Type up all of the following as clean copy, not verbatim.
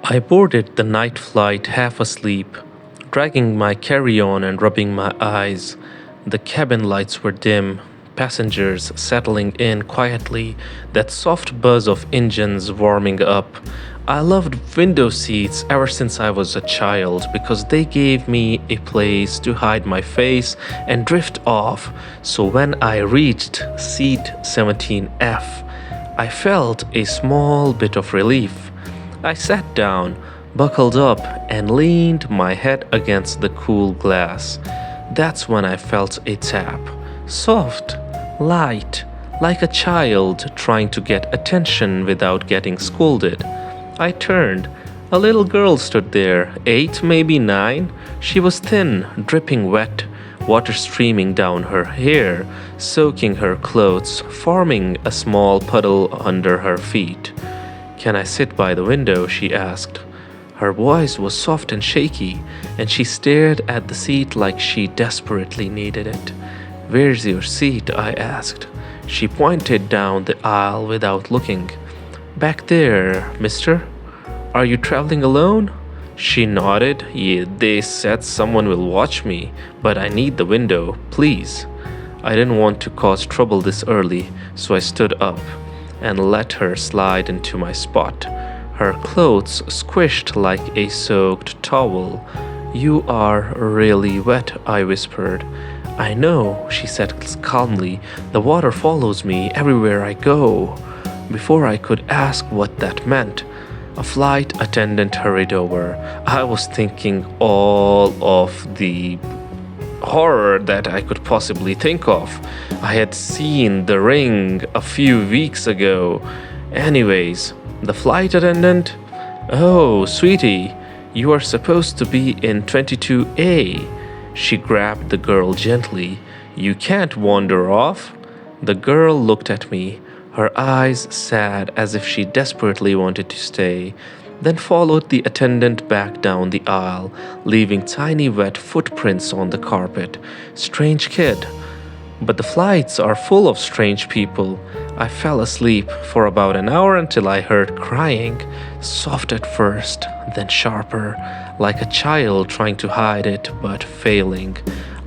I boarded the night flight half asleep, dragging my carry-on and rubbing my eyes. The cabin lights were dim, passengers settling in quietly, that soft buzz of engines warming up. I loved window seats ever since I was a child because they gave me a place to hide my face and drift off. So when I reached seat 17F, I felt a small bit of relief. I sat down, buckled up, and leaned my head against the cool glass. That's when I felt a tap. Soft, light, like a child trying to get attention without getting scolded. I turned. A little girl stood there, 8, maybe 9. She was thin, dripping wet, water streaming down her hair, soaking her clothes, forming a small puddle under her feet. "Can I sit by the window?" she asked. Her voice was soft and shaky, and she stared at the seat like she desperately needed it. "Where's your seat?" I asked. She pointed down the aisle without looking. "Back there, mister. Are you traveling alone?" She nodded. "Yeah, they said someone will watch me, but I need the window, please." I didn't want to cause trouble this early, so I stood up and let her slide into my spot. Her clothes squished like a soaked towel. "You are really wet," I whispered. "I know," she said calmly. "The water follows me everywhere I go." Before I could ask what that meant, a flight attendant hurried over. I was thinking all of the horror that I could possibly think of. I had seen The Ring a few weeks ago. Anyways, the flight attendant? "Oh, sweetie, you are supposed to be in 22A. She grabbed the girl gently. "You can't wander off." The girl looked at me, her eyes sad as if she desperately wanted to stay, then followed the attendant back down the aisle, leaving tiny wet footprints on the carpet. Strange kid. But the flights are full of strange people. I fell asleep for about an hour until I heard crying, soft at first, then sharper, like a child trying to hide it but failing.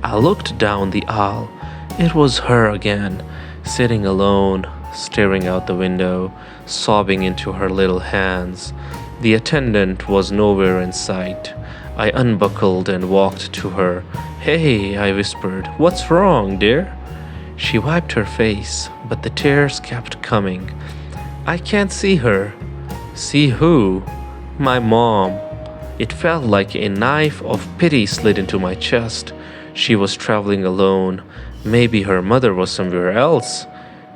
I looked down the aisle. It was her again, sitting alone, staring out the window, sobbing into her little hands. The attendant was nowhere in sight. I unbuckled and walked to her. "Hey," I whispered, "what's wrong, dear?" She wiped her face, but the tears kept coming. "I can't see her." "See who?" "My mom." It felt like a knife of pity slid into my chest. She was traveling alone. Maybe her mother was somewhere else.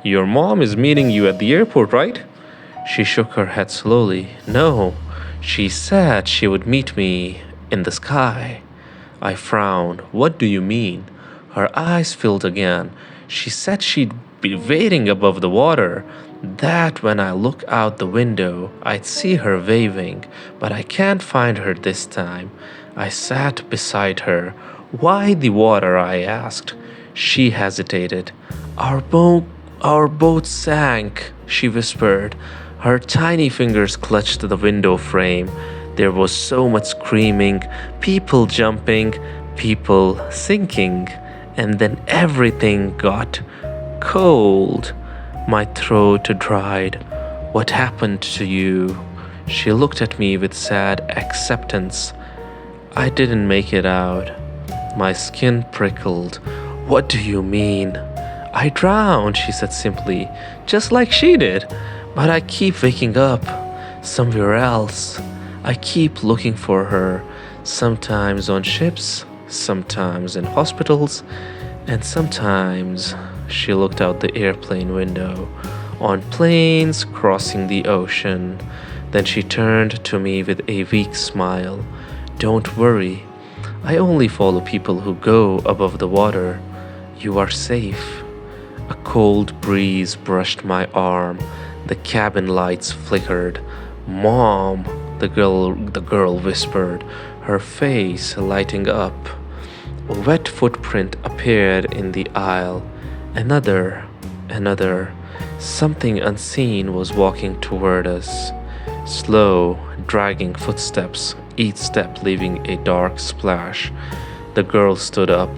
"Your mom is meeting you at the airport, right?" She shook her head slowly. "No, she said she would meet me in the sky." I frowned. "What do you mean?" Her eyes filled again. "She said she'd be waiting above the water. That when I look out the window, I'd see her waving, but I can't find her this time." I sat beside her. "Why the water?" I asked. She hesitated. Our boat sank," she whispered. Her tiny fingers clutched the window frame. There was so much screaming, people jumping, people sinking, and then everything got cold. My throat dried. "What happened to you?" She looked at me with sad acceptance. I didn't make it out. My skin prickled. "What do you mean?" "I drowned," she said simply, "just like she did. But I keep waking up somewhere else. I keep looking for her, sometimes on ships, sometimes in hospitals, and sometimes," she looked out the airplane window, "on planes crossing the ocean." Then she turned to me with a weak smile. "Don't worry. I only follow people who go above the water. You are safe." A cold breeze brushed my arm. The cabin lights flickered. "Mom," the girl whispered, her face lighting up. A wet footprint appeared in the aisle. Another. Something unseen was walking toward us. Slow, dragging footsteps, each step leaving a dark splash. The girl stood up.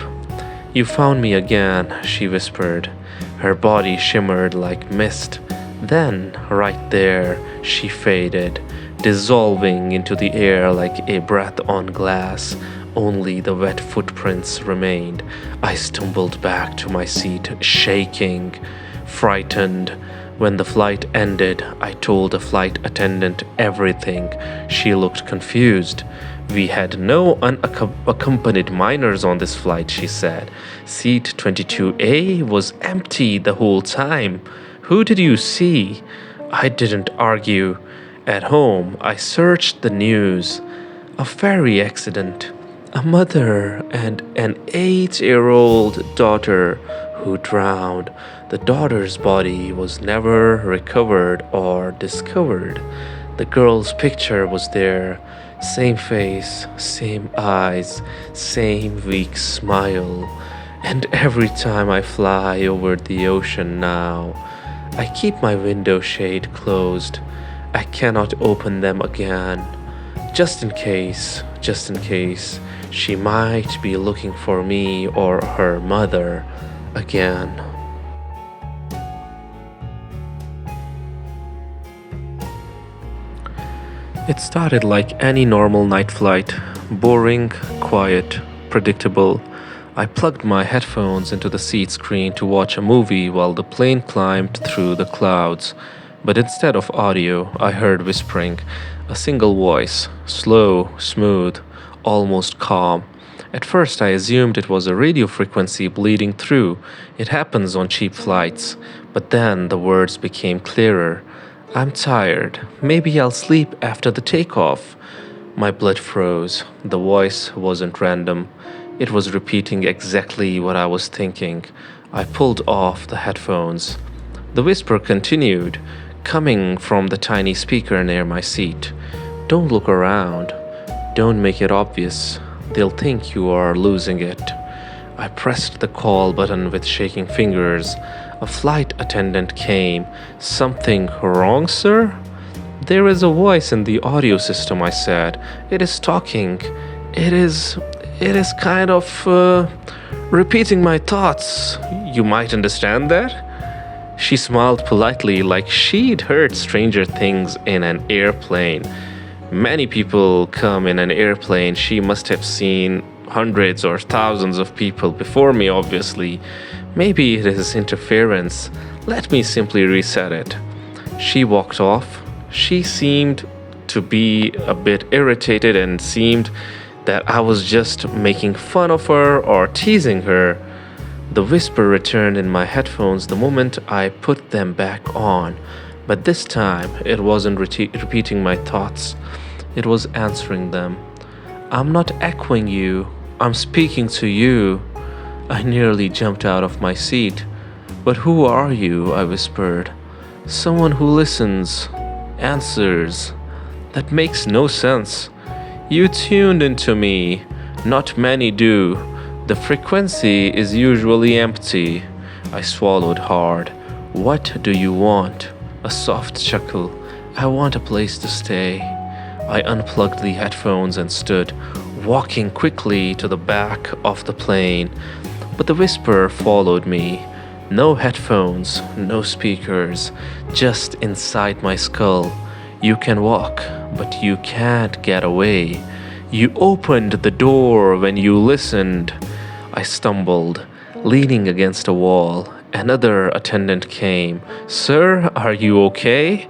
"You found me again," she whispered. Her body shimmered like mist. Then, right there, she faded, dissolving into the air like a breath on glass. Only the wet footprints remained. I stumbled back to my seat, shaking, frightened. When the flight ended, I told the flight attendant everything. She looked confused. "We had no unaccompanied minors on this flight," she said. "Seat 22A was empty the whole time. Who did you see?" I didn't argue. At home, I searched the news. A ferry accident. A mother and an 8-year-old daughter who drowned. The daughter's body was never recovered or discovered. The girl's picture was there. Same face, same eyes, same weak smile. And every time I fly over the ocean now, I keep my window shade closed. I cannot open them again. Just in case, she might be looking for me or her mother again. It started like any normal night flight, boring, quiet, predictable. I plugged my headphones into the seat screen to watch a movie while the plane climbed through the clouds. But instead of audio, I heard whispering, a single voice, slow, smooth, almost calm. At first, I assumed it was a radio frequency bleeding through. It happens on cheap flights. But then the words became clearer. "I'm tired. Maybe I'll sleep after the takeoff." My blood froze. The voice wasn't random. It was repeating exactly what I was thinking. I pulled off the headphones. The whisper continued, coming from the tiny speaker near my seat. "Don't look around. Don't make it obvious. They'll think you are losing it." I pressed the call button with shaking fingers. A flight attendant came. "Something wrong, sir?" "There is a voice in the audio system," I said. "It is talking. It is kind of repeating my thoughts. You might understand that?" She smiled politely, like she'd heard stranger things in an airplane. Many people come in an airplane. She must have seen hundreds or thousands of people before me, obviously. Maybe it is interference. Let me simply reset it. She walked off. She seemed to be a bit irritated and seemed that I was just making fun of her or teasing her. The whisper returned in my headphones the moment I put them back on. But this time, it wasn't repeating my thoughts. It was answering them. "I'm not echoing you. I'm speaking to you." I nearly jumped out of my seat. "But who are you?" I whispered. "Someone who listens, answers." "That makes no sense. You tuned into me. Not many do. The frequency is usually empty." I swallowed hard. "What do you want?" A soft chuckle. "I want a place to stay." I unplugged the headphones and stood, walking quickly to the back of the plane. But the whisper followed me. No headphones, no speakers, just inside my skull. "You can walk, but you can't get away. You opened the door when you listened." I stumbled, leaning against a wall. Another attendant came. "Sir, are you okay?"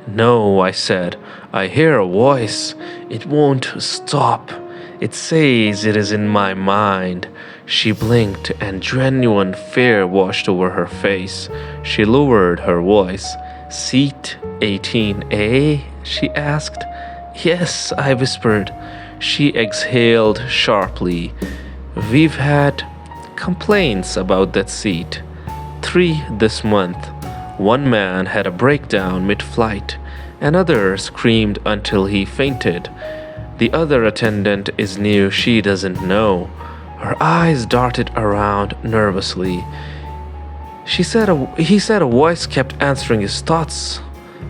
"No," I said. "I hear a voice. It won't stop. It says it is in my mind." She blinked and genuine fear washed over her face. She lowered her voice. "Seat 18A?" she asked. "Yes," I whispered. She exhaled sharply. "We've had complaints about that seat. 3 this month. One man had a breakdown mid-flight. Another screamed until he fainted. The other attendant is new. She doesn't know." Her eyes darted around nervously. He said a voice kept answering his thoughts.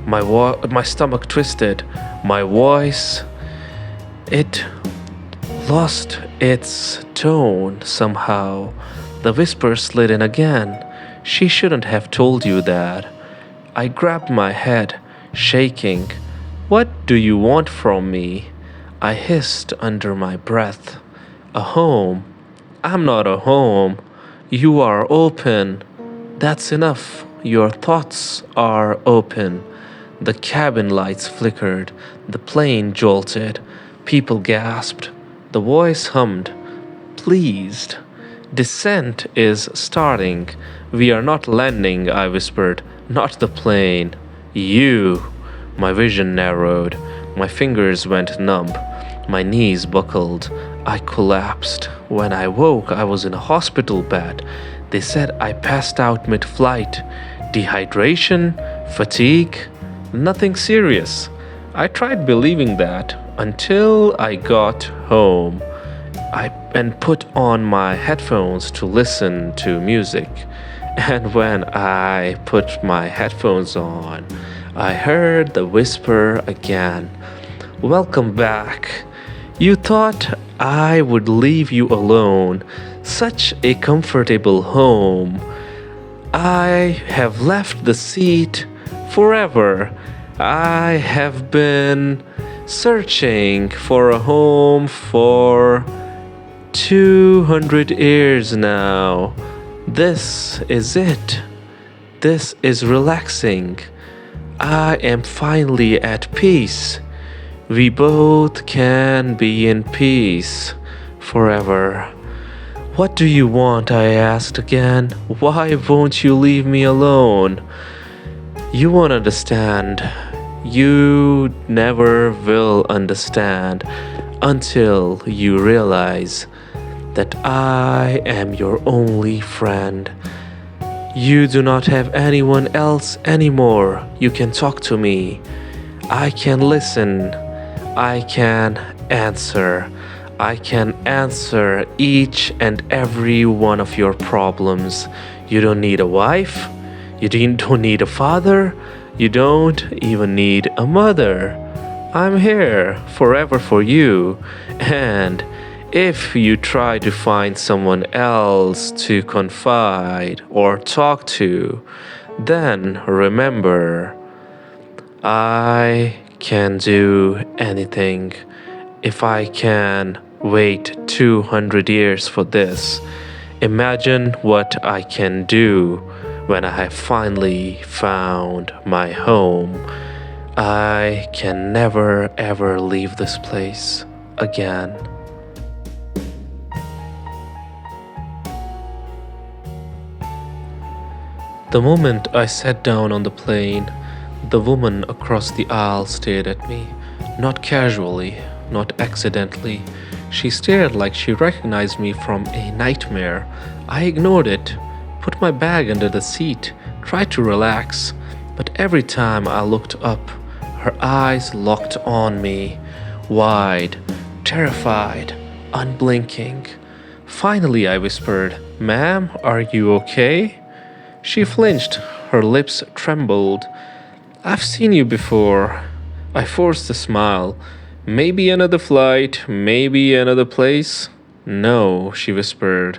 My stomach twisted. My voice, it lost its tone somehow. The whisper slid in again. She shouldn't have told you that. I grabbed my head, shaking. What do you want from me? I hissed under my breath. A home? I'm not a home. You are open. That's enough. Your thoughts are open. The cabin lights flickered. The plane jolted. People gasped. The voice hummed. Pleased. Descent is starting. We are not landing, I whispered. Not the plane. You. My vision narrowed. My fingers went numb. My knees buckled. I collapsed. When I woke, I was in a hospital bed. They said I passed out mid-flight. Dehydration? Fatigue? Nothing serious. I tried believing that until I got home. And put on my headphones to listen to music. And when I put my headphones on, I heard the whisper again. Welcome back. You thought I would leave you alone. Such a comfortable home. I have left the seat forever. I have been searching for a home for 200 years now. This is it. This is relaxing. I am finally at peace. We both can be in peace forever. What do you want? I asked again. Why won't you leave me alone? You won't understand. You never will understand until you realize that I am your only friend. You do not have anyone else anymore. You can talk to me. I can listen. I can answer. I can answer each and every one of your problems. You don't need a wife. You don't need a father. You don't even need a mother. I'm here forever for you. And if you try to find someone else to confide or talk to, then remember, I can do anything. If I can wait 200 years for this, imagine what I can do when I have finally found my home. I can never ever leave this place again. The moment I sat down on the plane, the woman across the aisle stared at me, not casually, not accidentally. She stared like she recognized me from a nightmare. I ignored it, put my bag under the seat, tried to relax, but every time I looked up, her eyes locked on me, wide, terrified, unblinking. Finally, I whispered, "Ma'am, are you okay?" She flinched, her lips trembled. "I've seen you before." I forced a smile. "Maybe another flight, maybe another place." "No," she whispered.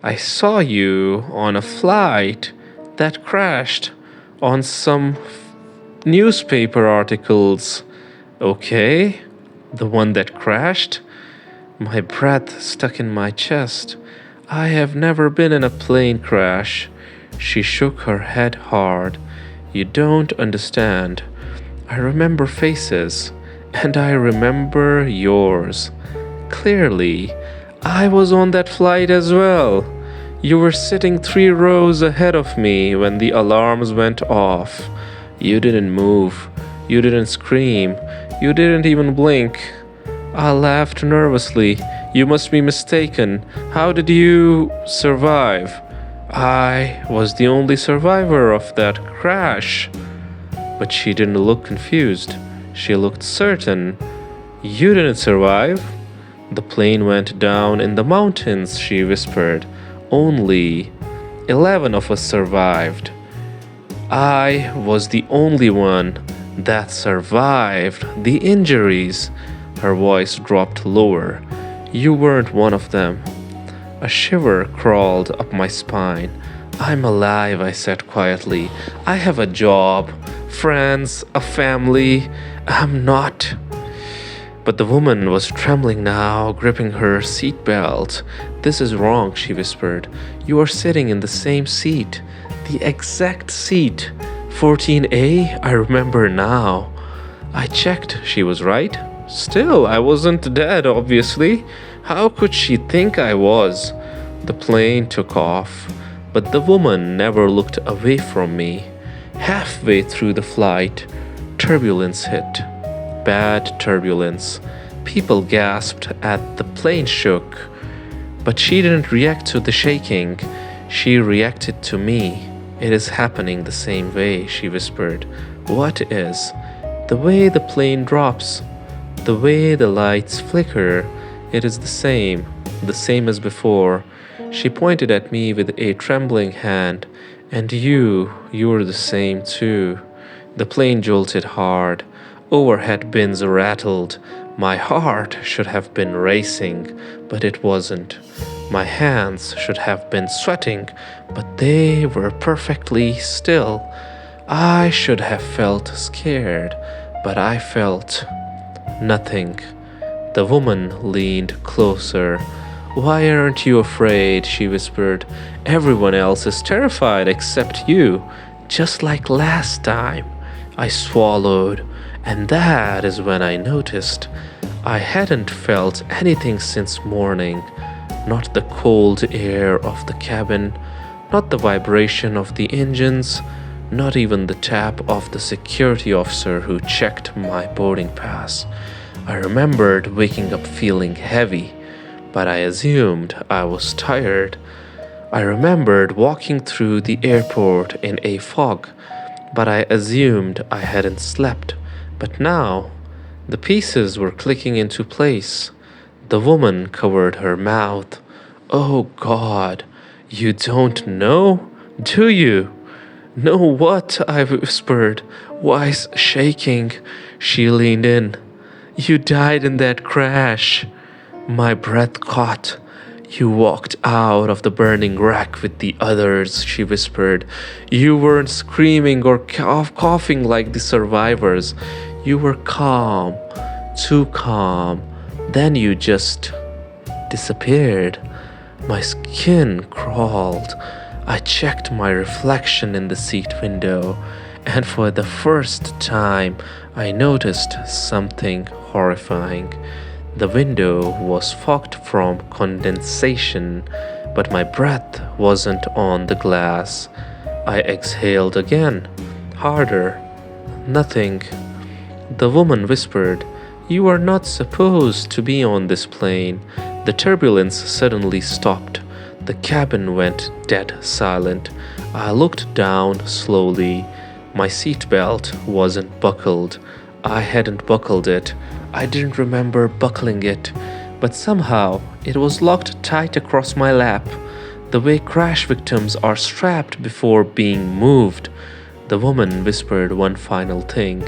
"I saw you on a flight that crashed on some newspaper articles." "Okay, the one that crashed?" My breath stuck in my chest. "I have never been in a plane crash." She shook her head hard. "You don't understand. I remember faces, and I remember yours. Clearly, I was on that flight as well. You were sitting 3 rows ahead of me when the alarms went off. You didn't move. You didn't scream. You didn't even blink." I laughed nervously. "You must be mistaken. How did you survive?" "I was the only survivor of that crash." But she didn't look confused. She looked certain. "You didn't survive?" "The plane went down in the mountains," she whispered. "Only 11 of us survived. I was the only one. that survived the injuries. Her voice dropped lower. You weren't one of them. A shiver crawled up my spine. I'm alive, I said quietly. I have a job, friends, a family. I'm not. But the woman was trembling now, gripping her seatbelt. This is wrong, she whispered. You are sitting in the same seat. The exact seat. 14A? I remember now. I checked. She was right. Still, I wasn't dead, obviously. How could she think I was? The plane took off, but the woman never looked away from me. Halfway through the flight, turbulence hit. Bad turbulence. People gasped at the plane shook. But she didn't react to the shaking. She reacted to me. It is happening the same way, she whispered. What is? The way the plane drops. The way the lights flicker. It is the same as before. She pointed at me with a trembling hand. And you're the same too. The plane jolted hard. Overhead bins rattled. My heart should have been racing, but it wasn't. My hands should have been sweating, but they were perfectly still. I should have felt scared, but I felt nothing. The woman leaned closer. Why aren't you afraid? She whispered. Everyone else is terrified except you, just like last time. I swallowed. And that is when I noticed I hadn't felt anything since morning. Not the cold air of the cabin, not the vibration of the engines, not even the tap of the security officer who checked my boarding pass. I remembered waking up feeling heavy, but I assumed I was tired. I remembered walking through the airport in a fog, but I assumed I hadn't slept. But now, the pieces were clicking into place. The woman covered her mouth. Oh God, you don't know? Do you? Know what? I whispered, voice shaking. She leaned in. You died in that crash. My breath caught. You walked out of the burning wreck with the others, she whispered. You weren't screaming or coughing like the survivors. You were calm, too calm. Then you just disappeared. My skin crawled. I checked my reflection in the seat window, and for the first time, I noticed something horrifying. The window was fogged from condensation, but my breath wasn't on the glass. I exhaled again, harder. Nothing. The woman whispered, You are not supposed to be on this plane. The turbulence suddenly stopped. The cabin went dead silent. I looked down slowly. My seatbelt wasn't buckled. I hadn't buckled it. I didn't remember buckling it. But somehow it was locked tight across my lap, the way crash victims are strapped before being moved. The woman whispered one final thing.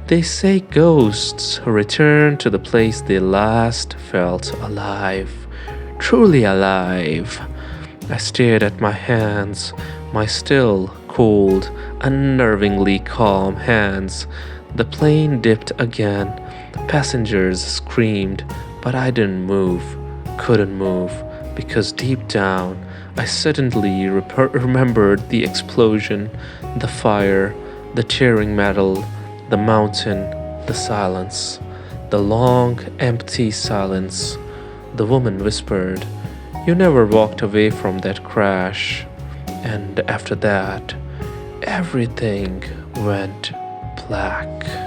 They say ghosts return to the place they last felt alive. Truly alive. I stared at my hands, my still, cold, unnervingly calm hands. The plane dipped again. Passengers screamed, but I didn't move, couldn't move, because deep down I suddenly remembered the explosion, the fire, the tearing metal, the mountain, the silence, the long, empty silence. The woman whispered, You never walked away from that crash. And after that, everything went black.